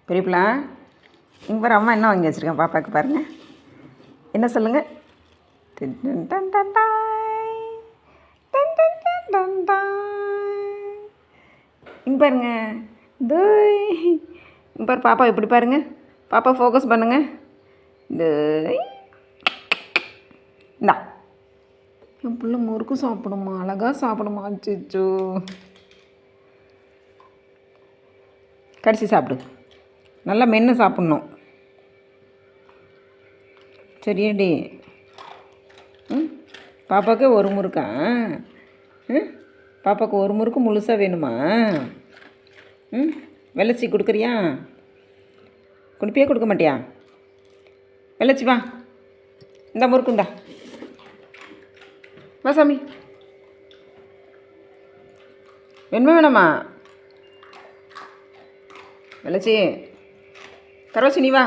பெரியப்பிள்ளா இங்கே பாரு அம்மா என்ன வாங்கி வச்சுருக்கேன் பாப்பாவுக்கு பாருங்கள். என்ன சொல்லுங்கள்? இங்கே பாருங்க. தோய் இங்கே பாரு பாப்பா எப்படி பாருங்க. பாப்பா ஃபோக்கஸ் பண்ணுங்க. தோய் இந்தா என் பிள்ளை முறுக்கு சாப்பிடுமா, அழகாக சாப்பிடுமா. அச்சோ கடிச்சு சாப்பிடு, நல்லா மென்று சாப்பிட்ணும். சரியாடி? பாப்பாவுக்கு ஒரு முறுக்கா? பாப்பாவுக்கு ஒரு முறுக்கு முழுசாக வேணுமா? வெள்ளச்சி கொடுக்குறியா? கொடுப்பியா கொடுக்க மாட்டியா? வெள்ளச்சி வா, இந்த முறுக்கு இந்தா வா சாமி. வேணுமா வேணாமா? வெள்ளச்சி கரோசி நீ வா.